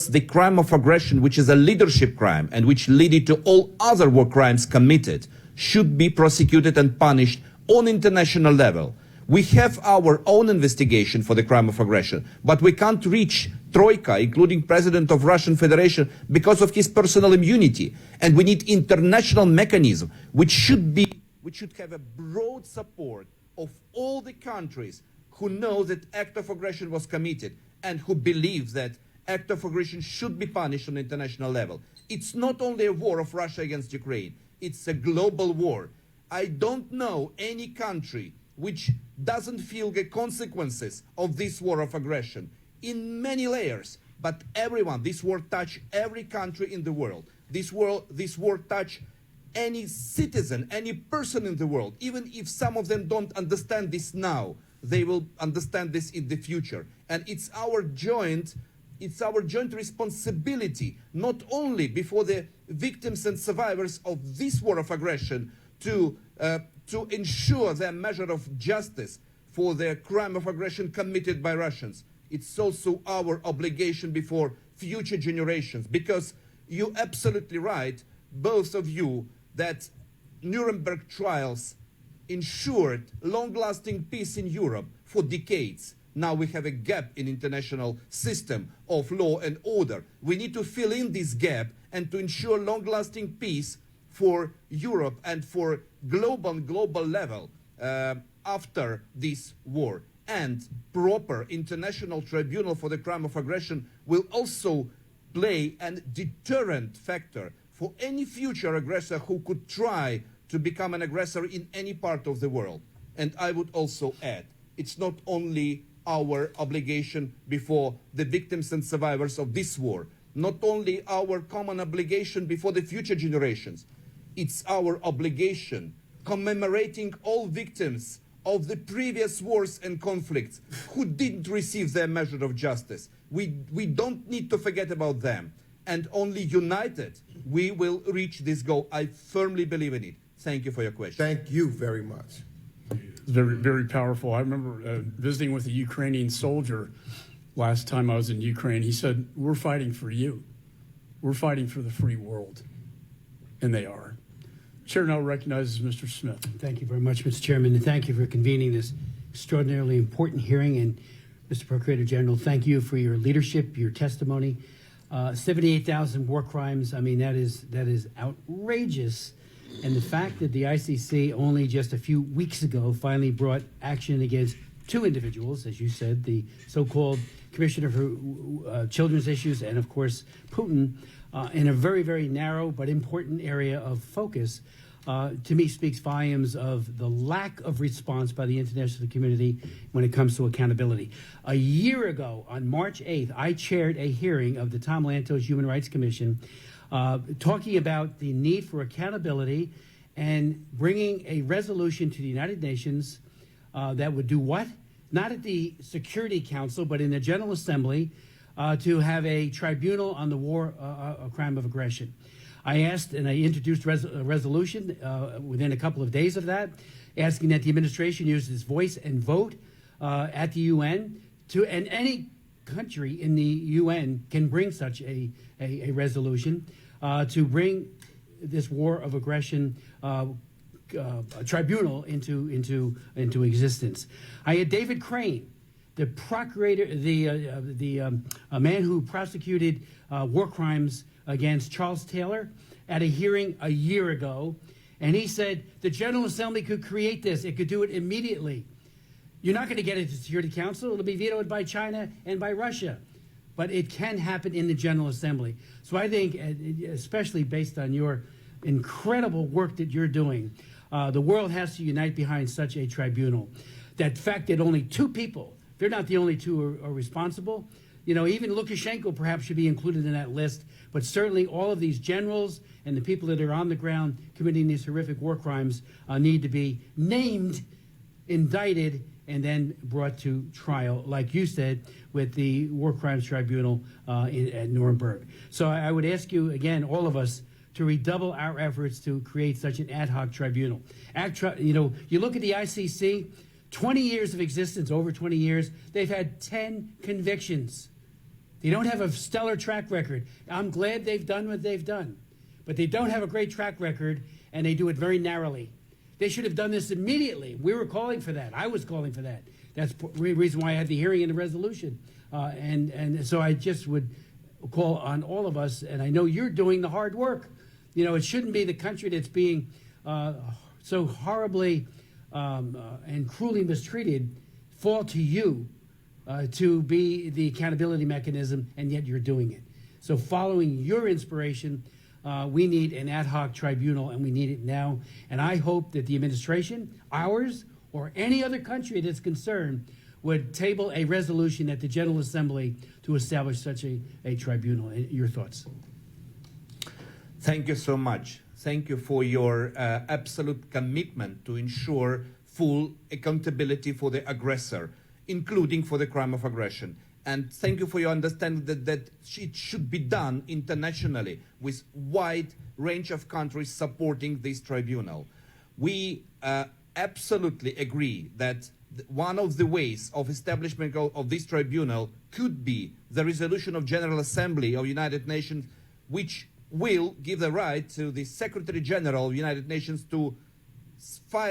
the crime of aggression, which is a leadership crime and which led to all other war crimes committed, should be prosecuted and punished on international level. We have our own investigation for the crime of aggression, but we can't reach Troika, including President of Russian Federation, because of his personal immunity. And we need international mechanism, which should have a broad support of all the countries who know that act of aggression was committed and who believe that act of aggression should be punished on international level. It's not only a war of Russia against Ukraine, it's a global war. I don't know any country which doesn't feel the consequences of this war of aggression in many layers, but everyone, this war touched every country in the world. This war touched any citizen, any person in the world. Even if some of them don't understand this now, they will understand this in the future. And it's our joint responsibility, not only before the victims and survivors of this war of aggression, to ensure their measure of justice for the crime of aggression committed by Russians. It's also our obligation before future generations, because you're absolutely right, both of you, that Nuremberg trials ensured long-lasting peace in Europe for decades. Now we have a gap in international system of law and order. We need to fill in this gap and to ensure long-lasting peace for Europe and for global level after this war. And proper international tribunal for the crime of aggression will also play a deterrent factor for any future aggressor who could try to become an aggressor in any part of the world. And I would also add, it's not only our obligation before the victims and survivors of this war, not only our common obligation before the future generations, it's our obligation commemorating all victims of the previous wars and conflicts who didn't receive their measure of justice. We don't need to forget about them. And only united, we will reach this goal. I firmly believe in it. Thank you for your question. Thank you very much. Very, very powerful. I remember visiting with a Ukrainian soldier last time I was in Ukraine. He said, "We're fighting for you. We're fighting for the free world." And they are. Chair now recognizes Mr. Smith. Thank you very much, Mr. Chairman, and thank you for convening this extraordinarily important hearing. And Mr. Procurator General, thank you for your leadership, your testimony. 78,000 war crimes. I mean, that is outrageous. And the fact that the ICC only just a few weeks ago finally brought action against two individuals, as you said, the so-called Commissioner for Children's Issues and, of course, Putin, in a very, very narrow but important area of focus, to me speaks volumes of the lack of response by the international community when it comes to accountability. A year ago, on March 8th, I chaired a hearing of the Tom Lantos Human Rights Commission talking about the need for accountability and bringing a resolution to the United Nations that would do what? Not at the Security Council, but in the General Assembly, to have a tribunal on the war, a crime of aggression. I asked and I introduced a resolution within a couple of days of that, asking that the administration use its voice and vote at the UN and any country in the UN can bring such a resolution to bring this war of aggression tribunal into existence. I had David Crane, the procurator, a man who prosecuted war crimes against Charles Taylor, at a hearing a year ago, and he said the General Assembly could create this. It could do it immediately. You're not going to get it to the Security Council. It'll be vetoed by China and by Russia. But it can happen in the General Assembly. So I think, especially based on your incredible work that you're doing, the world has to unite behind such a tribunal. That fact that only two people, they're not the only two who are responsible. You know, even Lukashenko perhaps should be included in that list, but certainly all of these generals and the people that are on the ground committing these horrific war crimes need to be named, indicted, and then brought to trial, like you said, with the War Crimes Tribunal at Nuremberg. So I would ask you, again, all of us, to redouble our efforts to create such an ad hoc tribunal. You know, you look at the ICC, 20 years of existence, over 20 years, they've had 10 convictions. They don't have a stellar track record. I'm glad they've done what they've done, but they don't have a great track record, and they do it very narrowly. They should have done this immediately. We were calling for that. I was calling for that. That's the reason why I had the hearing and the resolution. And so I just would call on all of us, and I know you're doing the hard work. You know, it shouldn't be the country that's being so horribly and cruelly mistreated fall to you to be the accountability mechanism, and yet you're doing it. So following your inspiration, we need an ad hoc tribunal, and we need it now. And I hope that the administration, ours, or any other country that's concerned, would table a resolution at the General Assembly to establish such a tribunal. Your thoughts? Thank you so much. Thank you for your absolute commitment to ensure full accountability for the aggressor, including for the crime of aggression. And thank you for your understanding that it should be done internationally with wide range of countries supporting this tribunal. We absolutely agree that one of the ways of establishment of this tribunal could be the resolution of General Assembly of United Nations, which will give the right to the Secretary General of United Nations to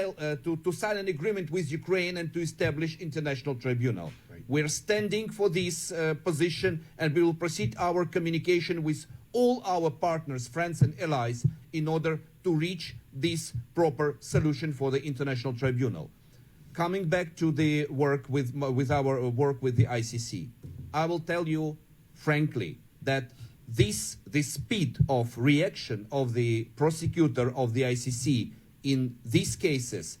to sign an agreement with Ukraine and to establish international tribunal. Right. We're standing for this position, and we will proceed our communication with all our partners, friends and allies in order to reach this proper solution for the international tribunal. Coming back to the work with our work with the ICC, I will tell you frankly that the speed of reaction of the prosecutor of the ICC in these cases,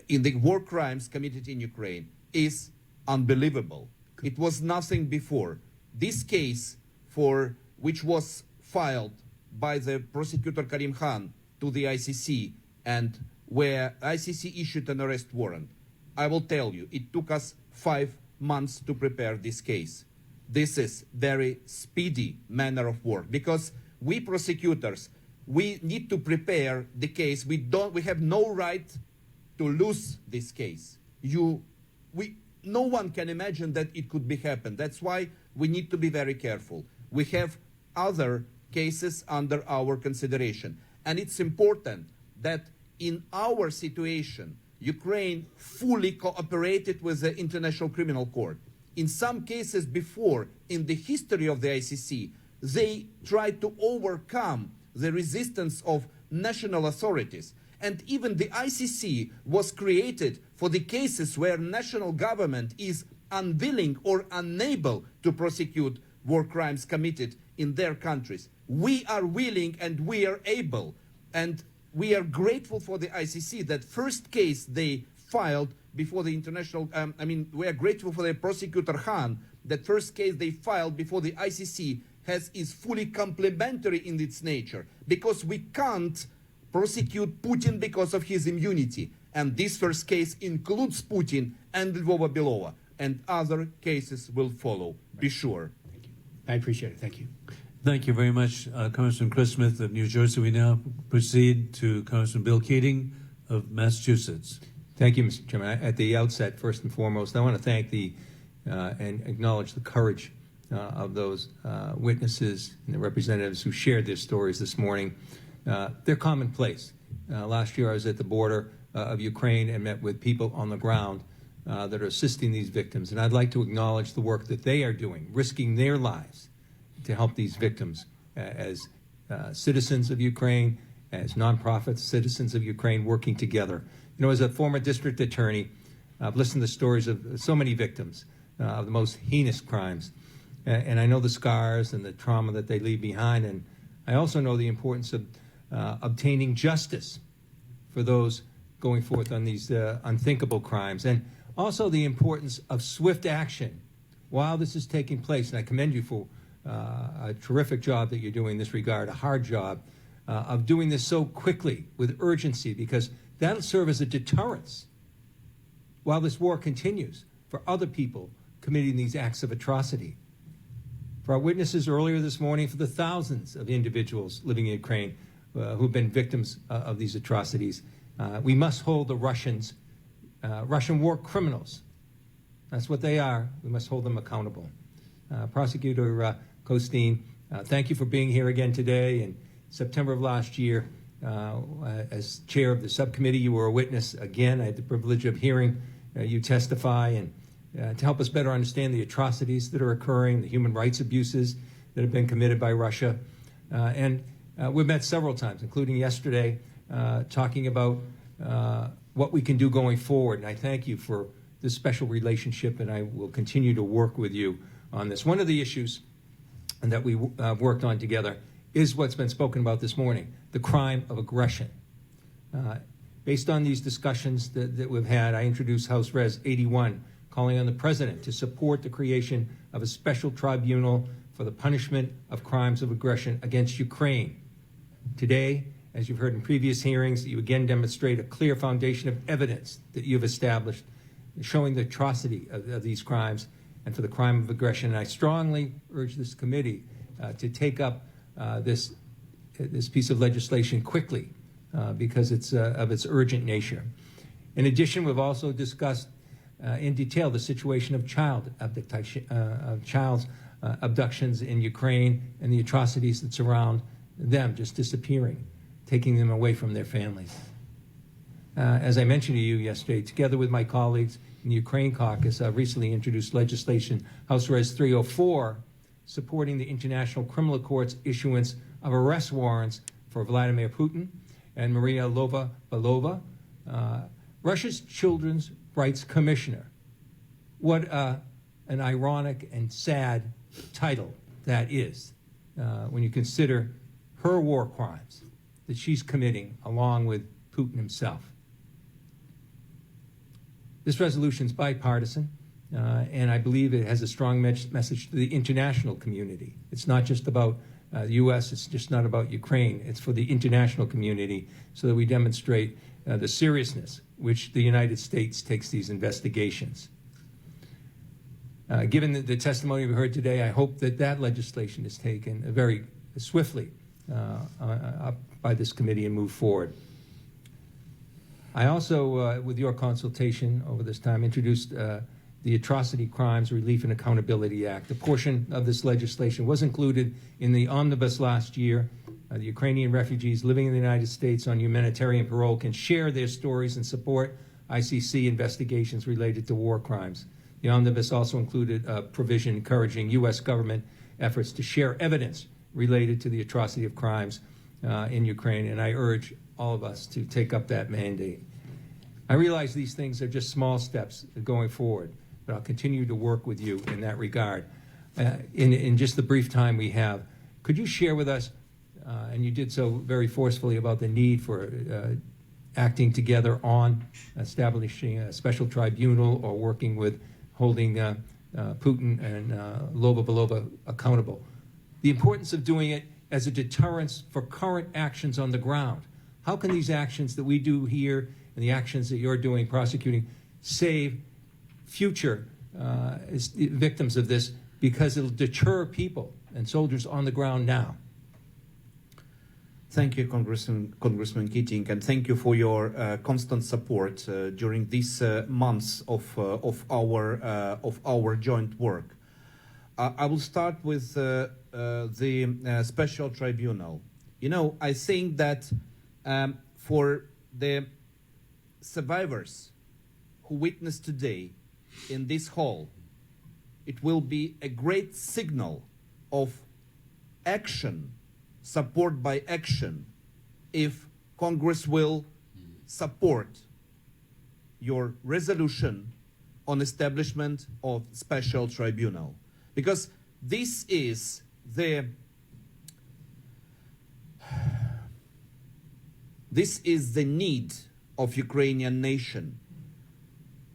in the war crimes committed in Ukraine, is unbelievable. It was nothing before. This case, for which was filed by the prosecutor Karim Khan to the ICC, and where ICC issued an arrest warrant, I will tell you, it took us 5 months to prepare this case. This is very speedy manner of work, because we prosecutors, we need to prepare the case. We have no right to lose this case. No one can imagine that it could be happen. That's why we need to be very careful. We have other cases under our consideration. And it's important that in our situation, Ukraine fully cooperated with the International Criminal Court. In some cases before, in the history of the ICC, they tried to overcome the resistance of national authorities. And even the ICC was created for the cases where national government is unwilling or unable to prosecute war crimes committed in their countries. We are willing and we are able. And we are grateful for the ICC that first case they filed before the international, we are grateful for the prosecutor Khan, that first case they filed before the ICC is fully complementary in its nature, because we can't prosecute Putin because of his immunity. And this first case includes Putin and Lvova Belova, and other cases will follow, be sure. Thank you. I appreciate it. Thank you. Thank you very much, Congressman Chris Smith of New Jersey. We now proceed to Congressman Bill Keating of Massachusetts. Thank you, Mr. Chairman. At the outset, first and foremost, I want to thank and acknowledge the courage of those witnesses and the representatives who shared their stories this morning. They're commonplace. Last year, I was at the border of Ukraine and met with people on the ground that are assisting these victims. And I'd like to acknowledge the work that they are doing, risking their lives to help these victims as citizens of Ukraine, as nonprofits, citizens of Ukraine working together. You know, as a former district attorney, I've listened to stories of so many victims of the most heinous crimes. And I know the scars and the trauma that they leave behind. And I also know the importance of obtaining justice for those going forth on these unthinkable crimes. And also the importance of swift action while this is taking place. And I commend you for a terrific job that you're doing in this regard, a hard job of doing this so quickly with urgency, because that'll serve as a deterrence while this war continues for other people committing these acts of atrocity. For our witnesses earlier this morning, for the thousands of individuals living in Ukraine who've been victims of these atrocities, we must hold the Russian war criminals. That's what they are. We must hold them accountable. Prosecutor Costin, thank you for being here again today. In September of last year, as chair of the subcommittee, you were a witness again. I had the privilege of hearing you testify and to help us better understand the atrocities that are occurring, the human rights abuses that have been committed by Russia. We've met several times, including yesterday, talking about what we can do going forward. And I thank you for this special relationship, and I will continue to work with you on this. One of the issues that we worked on together is what's been spoken about this morning, the crime of aggression. Based on these discussions that we've had, I introduced House Res 81, calling on the President to support the creation of a special tribunal for the punishment of crimes of aggression against Ukraine. Today, as you've heard in previous hearings, you again demonstrate a clear foundation of evidence that you've established showing the atrocity of these crimes and for the crime of aggression. And I strongly urge this committee to take up this piece of legislation quickly because it's of its urgent nature. In addition, we've also discussed in detail the situation of child abductions in Ukraine and the atrocities that surround them just disappearing, taking them away from their families. As I mentioned to you yesterday, together with my colleagues in the Ukraine caucus, I recently introduced legislation, House Res 304, supporting the International Criminal Court's issuance of arrest warrants for Vladimir Putin and Maria Lvova-Belova, Russia's Children's Rights Commissioner. What an ironic and sad title that is when you consider her war crimes that she's committing along with Putin himself. This resolution is bipartisan, and I believe it has a strong message to the international community. It's not just about the U.S., it's just not about Ukraine. It's for the international community so that we demonstrate the seriousness which the United States takes these investigations. Given the testimony we heard today, I hope that that legislation is taken very swiftly up by this committee and move forward. I also, with your consultation over this time, introduced the Atrocity Crimes Relief and Accountability Act. A portion of this legislation was included in the omnibus last year. The Ukrainian refugees living in the United States on humanitarian parole can share their stories and support ICC investigations related to war crimes. The omnibus also included a provision encouraging U.S. government efforts to share evidence related to the atrocity of crimes in Ukraine, and I urge all of us to take up that mandate. I realize these things are just small steps going forward, but I'll continue to work with you in that regard. In just the brief time we have, could you share with us, and you did so very forcefully, about the need for acting together on establishing a special tribunal or working with holding Putin and Lvova-Belova accountable? The importance of doing it as a deterrence for current actions on the ground. How can these actions that we do here and the actions that you're doing, prosecuting, save future victims of this, because it'll deter people and soldiers on the ground now? Thank you, Congressman Keating, and thank you for your constant support during these months of our joint work. I will start with the special tribunal. You know, I think that for the survivors who witnessed today in this hall, it will be a great signal of action, support by action, if Congress will support your resolution on establishment of special tribunal. Because this is the need of Ukrainian nation.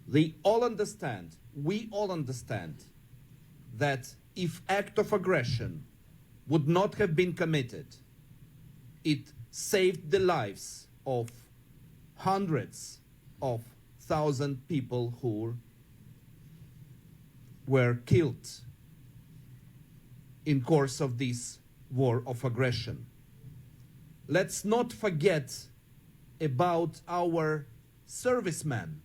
They all understand, we all understand, that if act of aggression would not have been committed, it saved the lives of hundreds of thousands of people who were killed in course of this war of aggression. Let's not forget about our servicemen.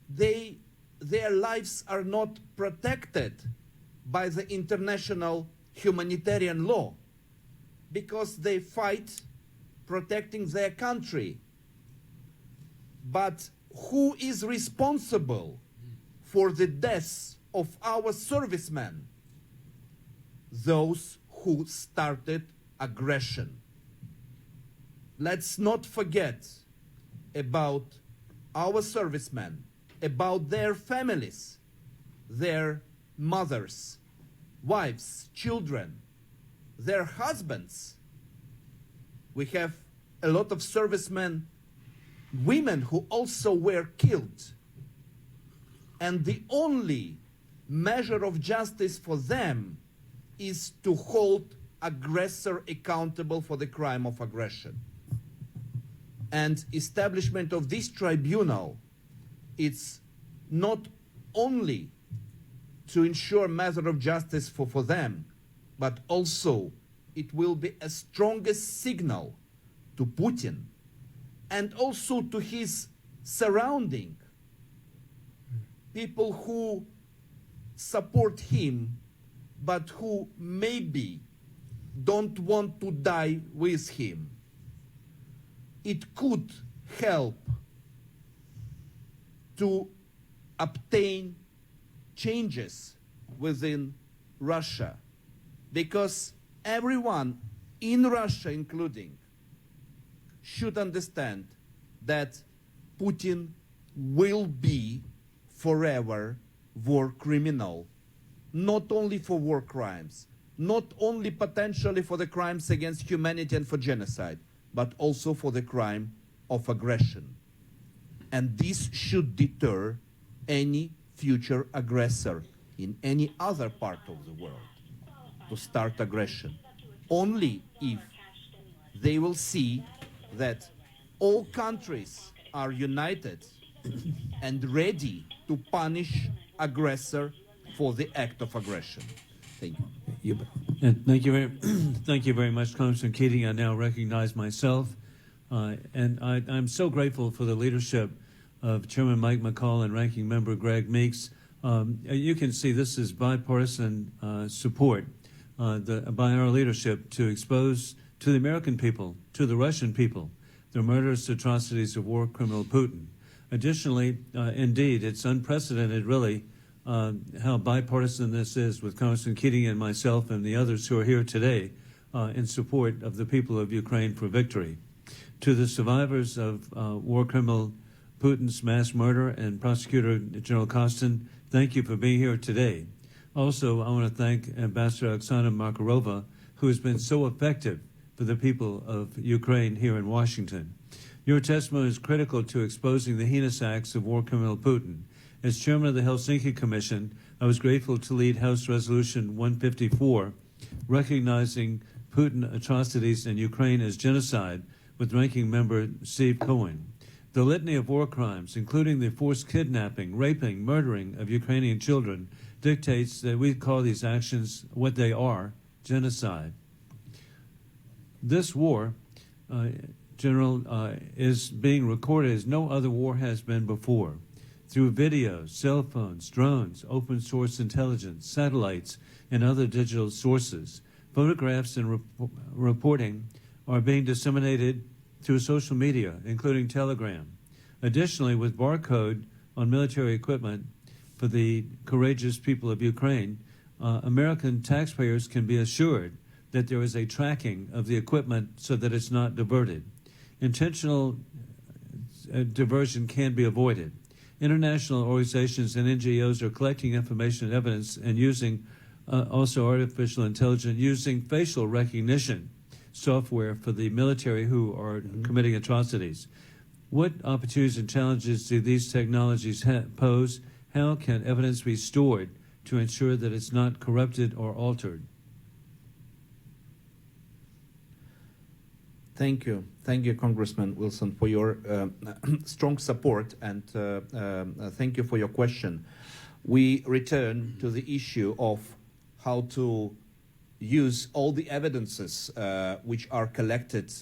They their lives are not protected by the international humanitarian law because they fight protecting their country. But who is responsible for the deaths of our servicemen? Those who started aggression. Let's not forget about our servicemen, about their families, their mothers, wives, children, their husbands. We have a lot of servicemen, women who also were killed. And the only measure of justice for them is to hold aggressor accountable for the crime of aggression. And establishment of this tribunal, it's not only to ensure measure of justice for them, but also it will be a strongest signal to Putin and also to his surrounding, people who support him but who maybe don't want to die with him. It could help to obtain changes within Russia, because everyone in Russia, including, should understand that Putin will be forever war criminal, not only for war crimes, not only potentially for the crimes against humanity and for genocide, but also for the crime of aggression. And this should deter any future aggressor in any other part of the world to start aggression. Only if they will see that all countries are united and ready to punish aggressor for the act of aggression. Thank you. And thank you very, thank you very much, Congressman Keating. I now recognize myself, and I'm so grateful for the leadership of Chairman Mike McCaul and Ranking Member Greg Meeks. You can see this is bipartisan support by our leadership to expose to the American people, to the Russian people, the murderous atrocities of war criminal Putin. Additionally, indeed, it's unprecedented, really, how bipartisan this is with Congressman Keating and myself and the others who are here today in support of the people of Ukraine for victory. To the survivors of war criminal Putin's mass murder and Prosecutor General Kostin, thank you for being here today. Also, I want to thank Ambassador Oksana Markarova, who has been so effective for the people of Ukraine here in Washington. Your testimony is critical to exposing the heinous acts of war criminal Putin. As chairman of the Helsinki Commission, I was grateful to lead House Resolution 154, recognizing Putin atrocities in Ukraine as genocide, with Ranking Member Steve Cohen. The litany of war crimes, including the forced kidnapping, raping, murdering of Ukrainian children, dictates that we call these actions what they are, genocide. This war, General, is being recorded as no other war has been before. Through videos, cell phones, drones, open source intelligence, satellites, and other digital sources, photographs and reporting are being disseminated through social media, including Telegram. Additionally, with barcode on military equipment for the courageous people of Ukraine, American taxpayers can be assured that there is a tracking of the equipment so that it's not diverted. Intentional diversion can be avoided. International organizations and NGOs are collecting information and evidence and using also artificial intelligence, using facial recognition software for the military who are committing atrocities. What opportunities and challenges do these technologies pose? How can evidence be stored to ensure that it's not corrupted or altered? Thank you. Thank you, Congressman Wilson, for your strong support, and thank you for your question. We return to the issue of how to use all the evidences which are collected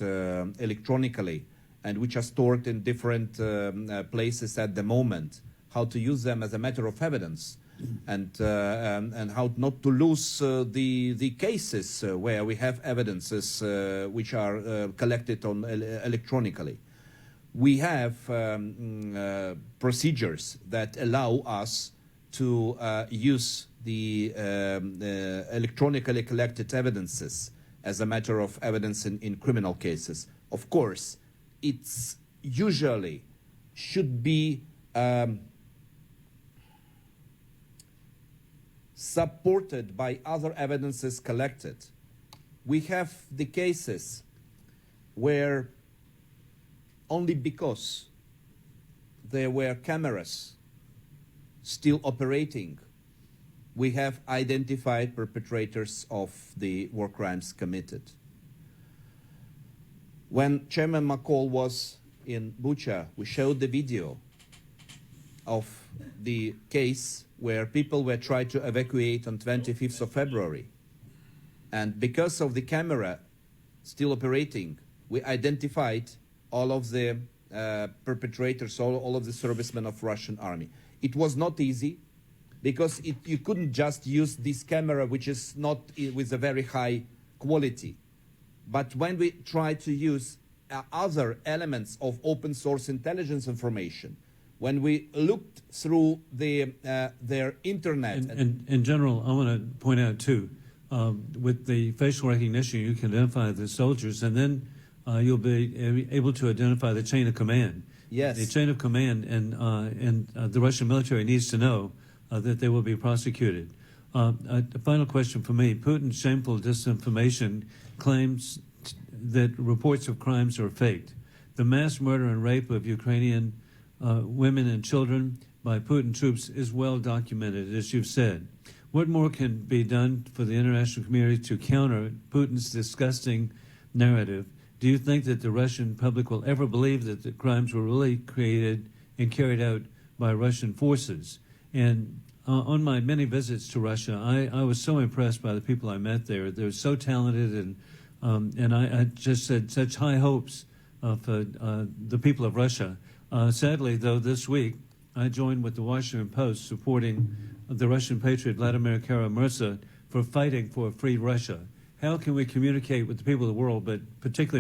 electronically and which are stored in different places at the moment how to use them as a matter of evidence, and how not to lose the cases where we have evidences which are collected on electronically. We have procedures that allow us to use the electronically collected evidences as a matter of evidence in criminal cases. Of course, it's usually should be supported by other evidences collected. We have the cases where only because there were cameras still operating, we have identified perpetrators of the war crimes committed. When Chairman McCall was in Bucha, we showed the video of the case where people were trying to evacuate on 25th of February. And because of the camera still operating, we identified all of the perpetrators, all of the servicemen of Russian army. It was not easy because you couldn't just use this camera, which is not with a very high quality. But when we tried to use other elements of open source intelligence information, when we looked through their internet. In general, I want to point out too, with the facial recognition, you can identify the soldiers, and then you'll be able to identify the chain of command. Yes. The chain of command, and the Russian military needs to know that they will be prosecuted. A final question for me. Putin's shameful disinformation claims that reports of crimes are faked. The mass murder and rape of Ukrainian women and children by Putin troops is well documented, as you've said. What more can be done for the international community to counter Putin's disgusting narrative? Do you think that the Russian public will ever believe that the crimes were really created and carried out by Russian forces? And on my many visits to Russia, I was so impressed by the people I met there. They're so talented, and I just had such high hopes of the people of Russia. Sadly, though, this week I joined with the Washington Post supporting the Russian patriot Vladimir Kara-Murza for fighting for a free Russia. How can we communicate with the people of the world, but particularly